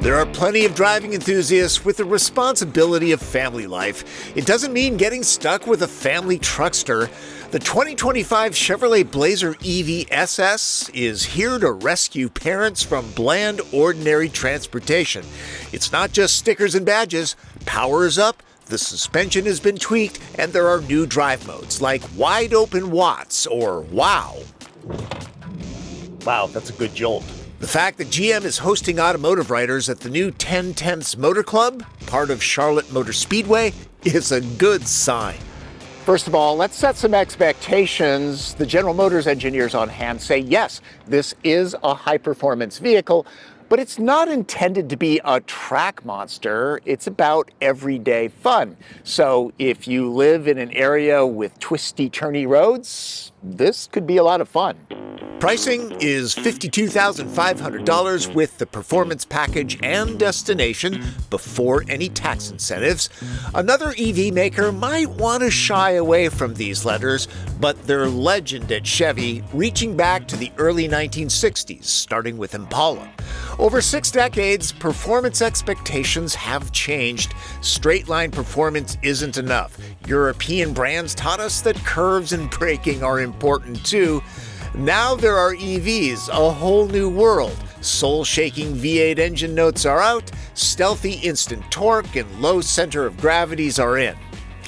There are plenty of driving enthusiasts with the responsibility of family life. It doesn't mean getting stuck with a family truckster. The 2025 Chevrolet Blazer EV SS is here to rescue parents from bland, ordinary transportation. It's not just stickers and badges. Power is up, the suspension has been tweaked, and there are new drive modes like Wide Open Watts or WOW. Wow, that's a good jolt. The fact that GM is hosting automotive writers at the new 10/10ths Motor Club, part of Charlotte Motor Speedway, is a good sign. First of all, let's set some expectations. The General Motors engineers on hand say, yes, this is a high-performance vehicle, but it's not intended to be a track monster. It's about everyday fun. So if you live in an area with twisty, turny roads, this could be a lot of fun. Pricing is $52,500 with the performance package and destination before any tax incentives. Another EV maker might want to shy away from these letters, but they're legend at Chevy, reaching back to the early 1960s, starting with Impala. Over 6 decades, performance expectations have changed. Straight-line performance isn't enough. European brands taught us that curves and braking are important too. Now there are EVs, a whole new world. Soul-shaking V8 engine notes are out, stealthy instant torque and low center of gravities are in.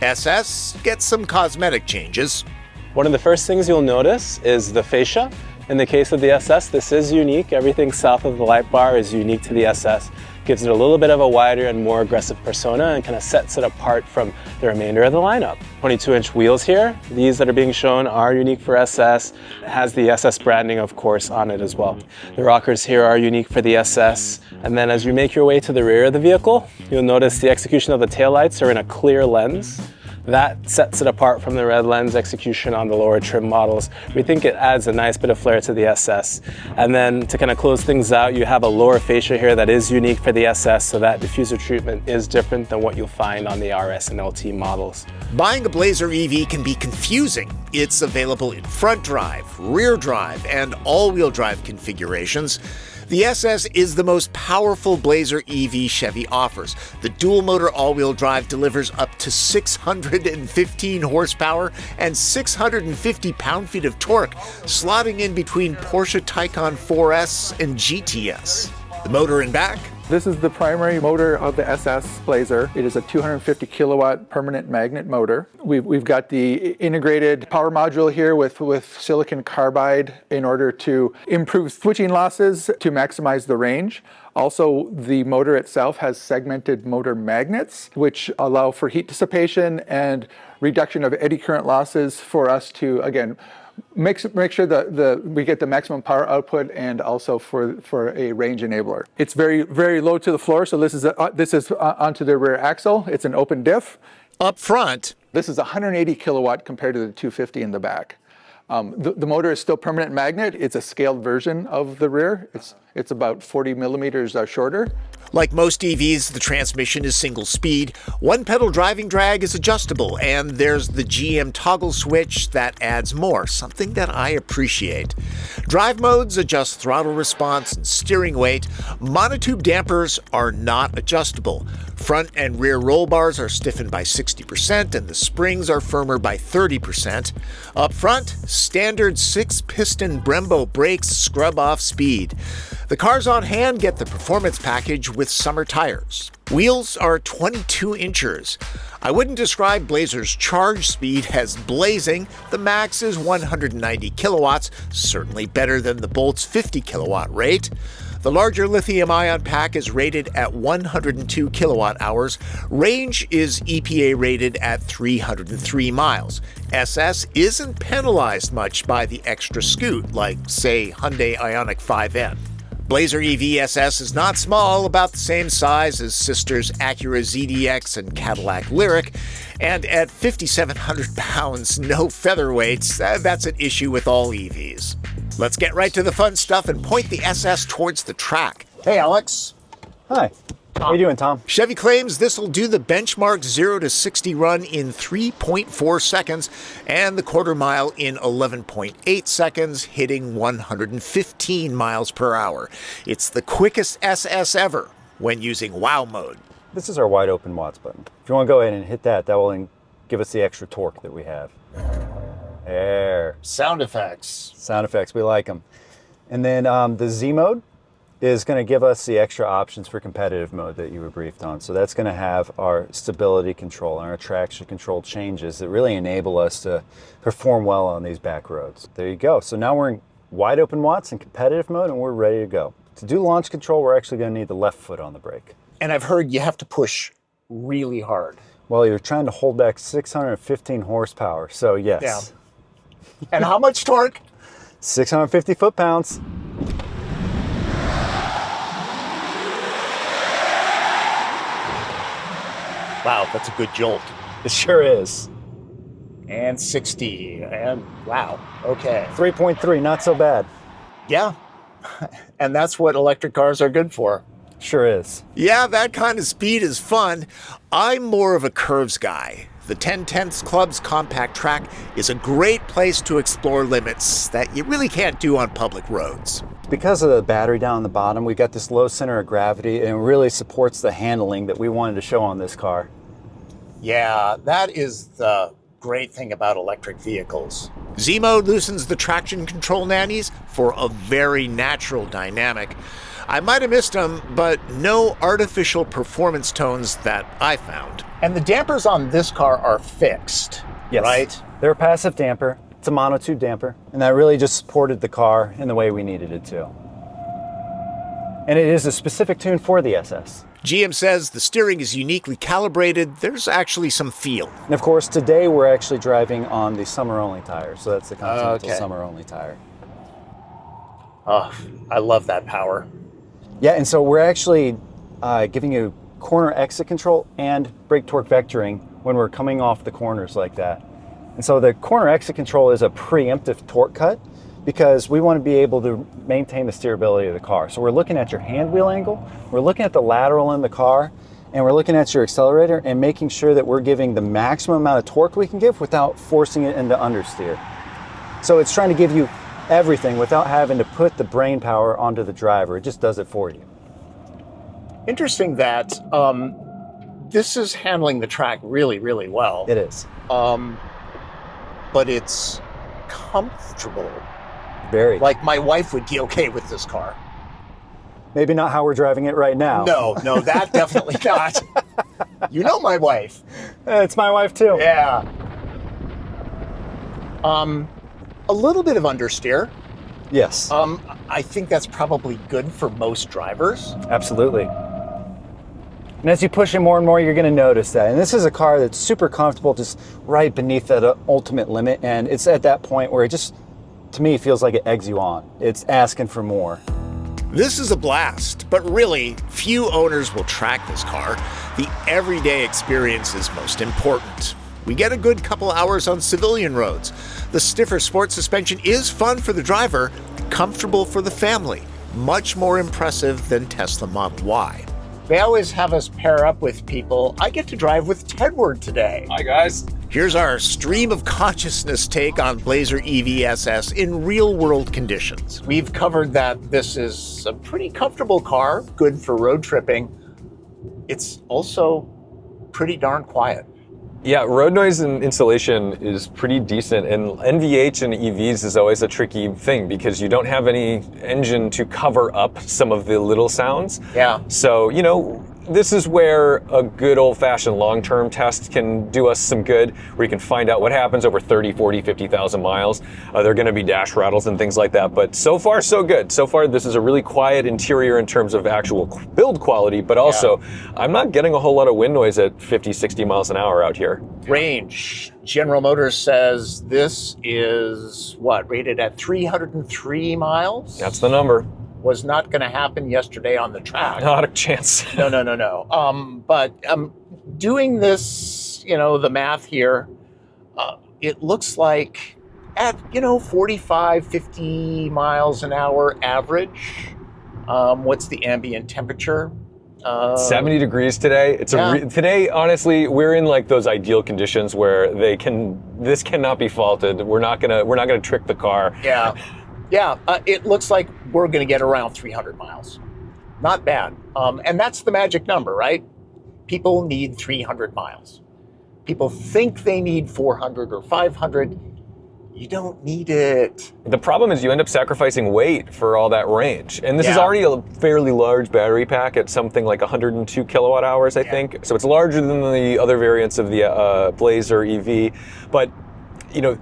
SS gets some cosmetic changes. One of the first things you'll notice is the fascia. In the case of the SS, this is unique. Everything south of the light bar is unique to the SS. Gives it a little bit of a wider and more aggressive persona and kind of sets it apart from the remainder of the lineup. 22-inch wheels here. These that are being shown are unique for SS. It has the SS branding, of course, on it as well. The rockers here are unique for the SS. And then as you make your way to the rear of the vehicle, you'll notice the execution of the taillights are in a clear lens. That sets it apart from the red lens execution on the lower trim models. We think it adds a nice bit of flair to the SS. And then to kind of close things out, you have a lower fascia here that is unique for the SS, so that diffuser treatment is different than what you'll find on the RS and LT models. Buying a Blazer EV can be confusing. It's available in front drive, rear drive, and all-wheel drive configurations. The SS is the most powerful Blazer EV Chevy offers. The dual-motor all-wheel drive delivers up to 615 horsepower and 650 pound-feet of torque, slotting in between Porsche Taycan 4S and GTS. The motor in back? This is the primary motor of the SS Blazer. It is a 250 kilowatt permanent magnet motor. We've got the integrated power module here with silicon carbide in order to improve switching losses to maximize the range. Also, the motor itself has segmented motor magnets, which allow for heat dissipation and reduction of eddy current losses for us to, again, make sure that we get the maximum power output and also for a range enabler. It's very, very low to the floor, so this is onto the rear axle. It's an open diff. Up front, this is 180 kilowatt compared to the 250 in the back. The motor is still permanent magnet. It's a scaled version of the rear. It's about 40 millimeters shorter. Like most EVs, the transmission is single speed. One-pedal driving drag is adjustable, and there's the GM toggle switch that adds more, something that I appreciate. Drive modes adjust throttle response and steering weight. Monotube dampers are not adjustable. Front and rear roll bars are stiffened by 60%, and the springs are firmer by 30%. Up front, standard 6-piston Brembo brakes scrub off speed. The cars on hand get the performance package with summer tires. Wheels are 22 inches. I wouldn't describe Blazer's charge speed as blazing. The max is 190 kilowatts, certainly better than the Bolt's 50 kilowatt rate. The larger lithium-ion pack is rated at 102 kilowatt hours. Range is EPA rated at 303 miles. SS isn't penalized much by the extra scoot, like, say, Hyundai Ioniq 5N. Blazer EV SS is not small, about the same size as sisters Acura ZDX and Cadillac Lyriq, and at 5,700 pounds, no featherweights. That's an issue with all EVs. Let's get right to the fun stuff and point the SS towards the track. Hey, Alex. Hi. How you doing, Tom? Chevy claims this will do the benchmark 0 to 60 run in 3.4 seconds and the quarter mile in 11.8 seconds, hitting 115 miles per hour. It's the quickest SS ever. when using wow mode. This is our wide open watts button. If you want to go ahead and hit that, that will give us the extra torque that we have. There. Sound effects. Sound effects, we like them. And then the Z mode is going to give us the extra options for competitive mode that you were briefed on. So that's going to have our stability control and our traction control changes that really enable us to perform well on these back roads. There you go. So now we're in wide open watts and competitive mode, and we're ready to go. To do launch control, we're actually going to need the left foot on the brake. And I've heard you have to push really hard. Well, you're trying to hold back 615 horsepower, so yes. Yeah. And how much torque? 650 foot-pounds. Wow, that's a good jolt. It sure is. And 60, and wow, okay. 3.3, not so bad. Yeah, and that's what electric cars are good for. Sure is. Yeah, that kind of speed is fun. I'm more of a curves guy. The 10/10ths Club's compact track is a great place to explore limits that you really can't do on public roads. Because of the battery down the bottom, we've got this low center of gravity, and it really supports the handling that we wanted to show on this car. Yeah, that is the great thing about electric vehicles. Z-Mode loosens the traction control nannies for a very natural dynamic. I might have missed them, but no artificial performance tones that I found. And the dampers on this car are fixed, yes, right? They're a passive damper. It's a monotube damper, and that really just supported the car in the way we needed it to. And it is a specific tune for the SS. GM says the steering is uniquely calibrated. There's actually some feel. And of course, today we're actually driving on the summer-only tire, so that's the Continental summer-only tire. Oh, I love that power. Yeah, and so we're actually giving you corner exit control and brake torque vectoring when we're coming off the corners like that. And so the corner exit control is a preemptive torque cut because we want to be able to maintain the steerability of the car. So we're looking at your hand wheel angle, we're looking at the lateral in the car, and we're looking at your accelerator and making sure that we're giving the maximum amount of torque we can give without forcing it into understeer. So it's trying to give you everything without having to put the brain power onto the driver. It just does it for you. Interesting that this is handling the track really, really well. It is. But it's comfortable. Very. Like my wife would be okay with this car. Maybe not how we're driving it right now. No, that definitely not. You know my wife. It's my wife too. Yeah. A little bit of understeer. Yes. I think that's probably good for most drivers. Absolutely. And as you push it more and more, you're going to notice that. And this is a car that's super comfortable, just right beneath that ultimate limit. And it's at that point where it just, to me, feels like it eggs you on. It's asking for more. This is a blast, but really, few owners will track this car. The everyday experience is most important. We get a good couple hours on civilian roads. The stiffer sport suspension is fun for the driver, comfortable for the family, much more impressive than Tesla Model Y. They always have us pair up with people. I get to drive with Tedward today. Hi, guys. Here's our stream of consciousness take on Blazer EV SS in real-world conditions. We've covered that this is a pretty comfortable car, good for road tripping. It's also pretty darn quiet. Yeah, road noise and insulation is pretty decent, and NVH and EVs is always a tricky thing because you don't have any engine to cover up some of the little sounds. Yeah. So, you know, this is where a good old-fashioned long-term test can do us some good, where you can find out what happens over 30, 40, 50,000 miles. There are going to be dash rattles and things like that, but so far, so good. So far, this is a really quiet interior in terms of actual build quality, but also, I'm not getting a whole lot of wind noise at 50, 60 miles an hour out here. Range. General Motors says this is, rated at 303 miles? That's the number. Was not going to happen yesterday on the track. Not a chance. No. But doing this, the math here, it looks like at, 45, 50 miles an hour average. What's the ambient temperature? 70 degrees today. Today, honestly, we're in like those ideal conditions where this cannot be faulted. We're not gonna trick the car. Yeah. It looks like we're going to get around 300 miles. Not bad. And that's the magic number, right? People need 300 miles. People think they need 400 or 500. You don't need it. The problem is you end up sacrificing weight for all that range. And this is Yeah. already a fairly large battery pack at something like 102 kilowatt hours, I think. So it's larger than the other variants of the Blazer EV. But, you know,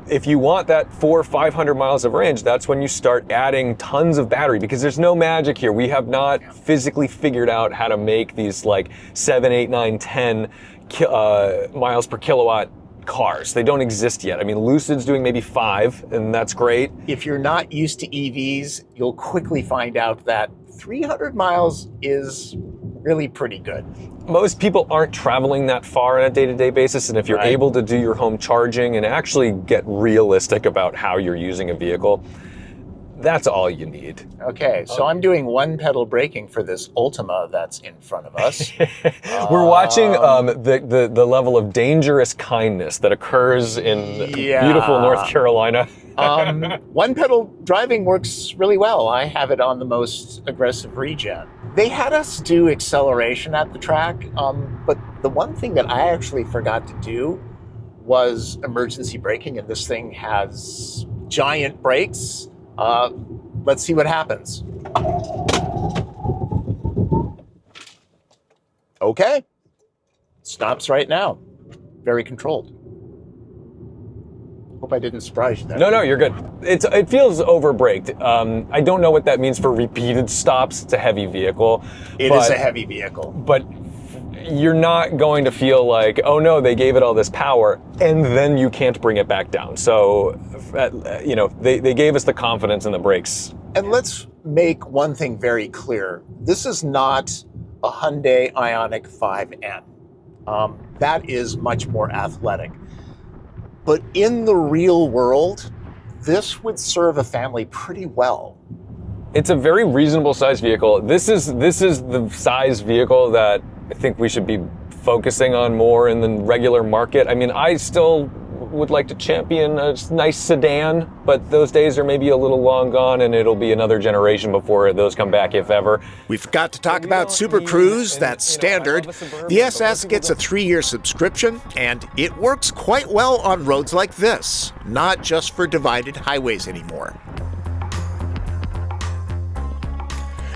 if you want that 400 or 500 miles of range, that's when you start adding tons of battery, because there's no magic here. We have not physically figured out how to make these like 7, 8, 9, 10 miles per kilowatt cars. They don't exist yet. I mean, Lucid's doing maybe 5, and that's great. If you're not used to EVs, you'll quickly find out that 300 miles is really pretty good. Most people aren't traveling that far on a day-to-day basis, and if you're Right. able to do your home charging and actually get realistic about how you're using a vehicle, that's all you need. Okay, so I'm doing one pedal braking for this Ultima that's in front of us. We're watching the level of dangerous kindness that occurs in beautiful North Carolina. One pedal driving works really well. I have it on the most aggressive regen. They had us do acceleration at the track, but the one thing that I actually forgot to do was emergency braking, and this thing has giant brakes. Let's see what happens. Okay. Stops right now. Very controlled. Hope I didn't surprise you there. No, you're good. It feels over-braked. I don't know what that means for repeated stops. It's a heavy vehicle. It is a heavy vehicle. But you're not going to feel like, oh no, they gave it all this power, and then you can't bring it back down. So, you know, they gave us the confidence in the brakes. And let's make one thing very clear. This is not a Hyundai Ioniq 5N. That is much more athletic. But in the real world, this would serve a family pretty well. It's a very reasonable sized vehicle. This is the size vehicle that I think we should be focusing on more in the regular market. I mean, I still would like to champion a nice sedan, but those days are maybe a little long gone, and it'll be another generation before those come back, if ever. We've got to talk about Super Cruise. That's standard. The SS gets a 3-year subscription, and it works quite well on roads like this, not just for divided highways anymore.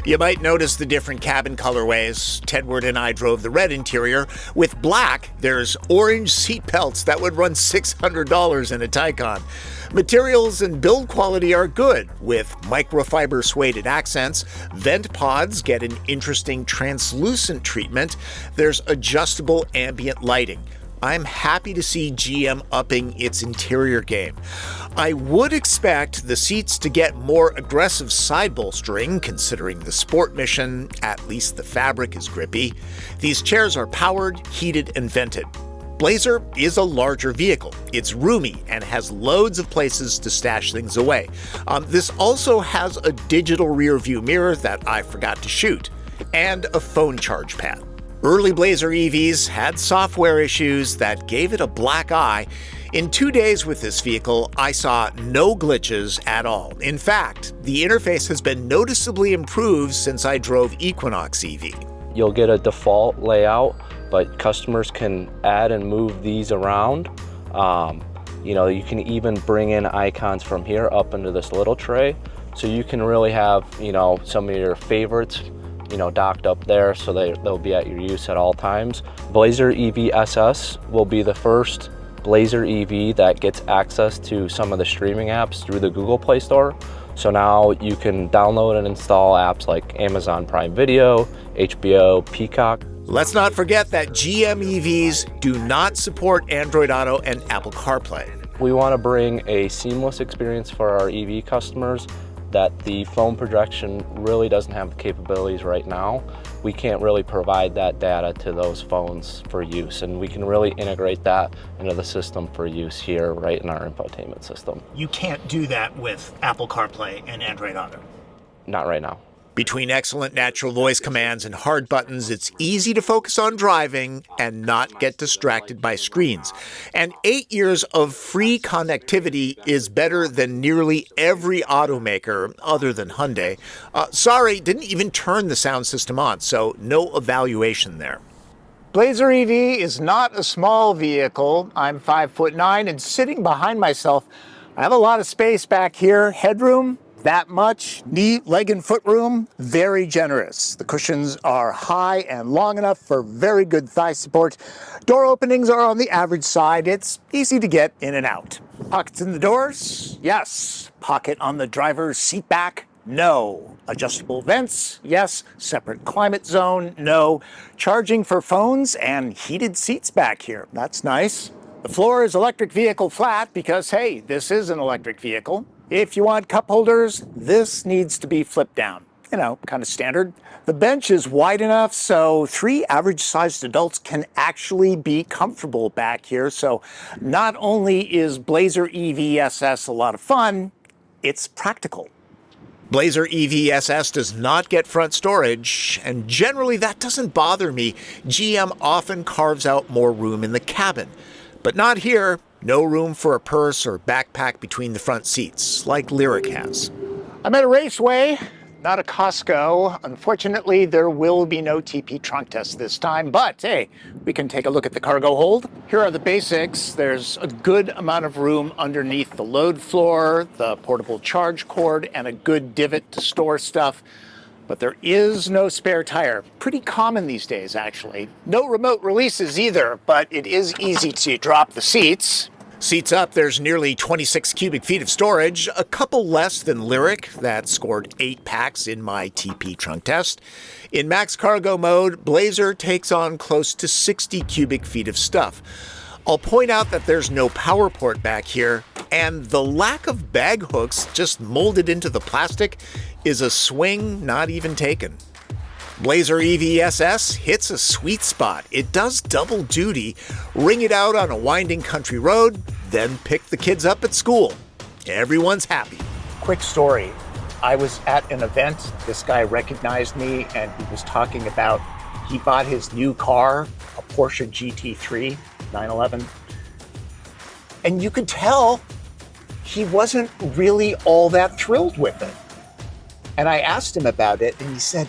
You might notice the different cabin colorways. Tedward and I drove the red interior. With black, there's orange seat belts that would run $600 in a Taycan. Materials and build quality are good, with microfiber suede accents. Vent pods get an interesting translucent treatment. There's adjustable ambient lighting. I'm happy to see GM upping its interior game. I would expect the seats to get more aggressive side bolstering, considering the sport mission. At least the fabric is grippy. These chairs are powered, heated, and vented. Blazer is a larger vehicle. It's roomy and has loads of places to stash things away. This also has a digital rear view mirror that I forgot to shoot, and a phone charge pad. Early Blazer EVs had software issues that gave it a black eye. In 2 days with this vehicle, I saw no glitches at all. In fact, the interface has been noticeably improved since I drove Equinox EV. You'll get a default layout, but customers can add and move these around. You know, you can even bring in icons from here up into this little tray. So you can really have, you know, some of your favorites, you know, docked up there, so they'll be at your use at all times. Blazer EV SS will be the first Blazer EV that gets access to some of the streaming apps through the Google Play Store. So now you can download and install apps like Amazon Prime Video, HBO, Peacock. Let's not forget that GM EVs do not support Android Auto and Apple CarPlay. We want to bring a seamless experience for our EV customers that the phone projection really doesn't have the capabilities right now. We can't really provide that data to those phones for use, and we can really integrate that into the system for use here right in our infotainment system. You can't do that with Apple CarPlay and Android Auto. Not right now. Between excellent natural voice commands and hard buttons, it's easy to focus on driving and not get distracted by screens. And 8 years of free connectivity is better than nearly every automaker other than Hyundai. Sorry, didn't even turn the sound system on, so no evaluation there. Blazer EV is not a small vehicle. I'm 5'9", and sitting behind myself, I have a lot of space back here. Headroom, that much. Knee, leg, and foot room, very generous. The cushions are high and long enough for very good thigh support. Door openings are on the average side. It's easy to get in and out. Pockets in the doors? Yes. Pocket on the driver's seat back? No. Adjustable vents? Yes. Separate climate zone? No. Charging for phones and heated seats back here. That's nice. The floor is electric vehicle flat because, hey, this is an electric vehicle. If you want cup holders, this needs to be flipped down. You know, kind of standard. The bench is wide enough so 3 average-sized adults can actually be comfortable back here. So not only is Blazer EV SS a lot of fun, it's practical. Blazer EV SS does not get front storage, and generally that doesn't bother me. GM often carves out more room in the cabin. But not here. No room for a purse or backpack between the front seats, like Lyriq has. I'm at a raceway, not a Costco. Unfortunately, there will be no TP trunk test this time, but hey, we can take a look at the cargo hold. Here are the basics. There's a good amount of room underneath the load floor, the portable charge cord, and a good divot to store stuff. But there is no spare tire. Pretty common these days, actually. No remote releases either, but it is easy to drop the seats. Seats up, there's nearly 26 cubic feet of storage, a couple less than Lyriq, that scored 8 packs in my TP trunk test. In max cargo mode, Blazer takes on close to 60 cubic feet of stuff. I'll point out that there's no power port back here, and the lack of bag hooks just molded into the plastic is a swing not even taken. Blazer EV SS hits a sweet spot. It does double duty. Ring it out on a winding country road, then pick the kids up at school. Everyone's happy. Quick story. I was at an event. This guy recognized me, and he was talking about he bought his new car, a Porsche GT3 911. And you could tell he wasn't really all that thrilled with it. And I asked him about it, and he said,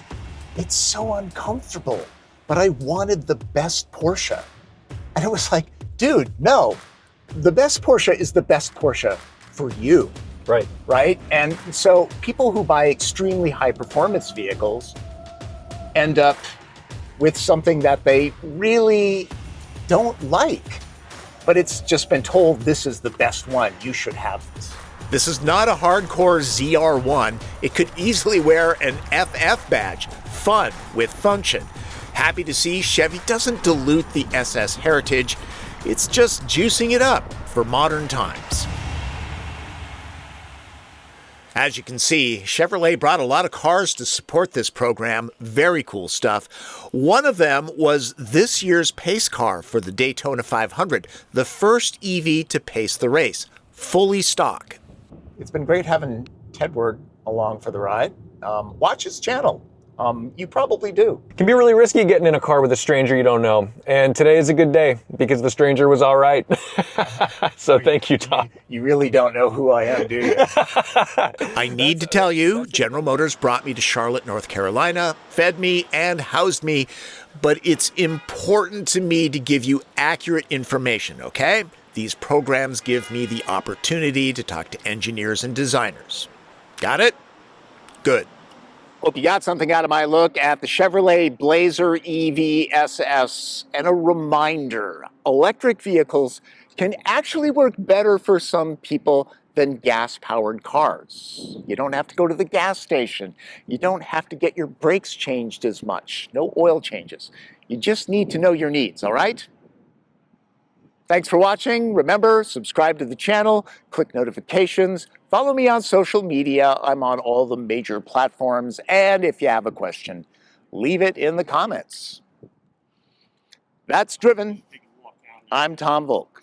"It's so uncomfortable, but I wanted the best Porsche." And it was like, dude, no, the best Porsche is the best Porsche for you. Right. Right? And so people who buy extremely high performance vehicles end up with something that they really don't like, but it's just been told this is the best one, you should have this. This is not a hardcore ZR1. It could easily wear an FF badge. Fun with function. Happy to see Chevy doesn't dilute the SS heritage. It's just juicing it up for modern times. As you can see, Chevrolet brought a lot of cars to support this program. Very cool stuff. One of them was this year's pace car for the Daytona 500, the first EV to pace the race, fully stock. It's been great having Tedward along for the ride. Watch his channel. You probably do. It can be really risky getting in a car with a stranger you don't know. And today is a good day because the stranger was all right. So thank you, Tom. You really don't know who I am, do you? I need to tell you, General Motors brought me to Charlotte, North Carolina, fed me and housed me, but it's important to me to give you accurate information, okay? These programs give me the opportunity to talk to engineers and designers. Got it? Good. Hope you got something out of my look at the Chevrolet Blazer EV SS. And a reminder, electric vehicles can actually work better for some people than gas-powered cars. You don't have to go to the gas station. You don't have to get your brakes changed as much. No oil changes. You just need to know your needs, all right? Thanks for watching. Remember, subscribe to the channel, click notifications, follow me on social media. I'm on all the major platforms. And if you have a question, leave it in the comments. That's Driven. I'm Tom Volk.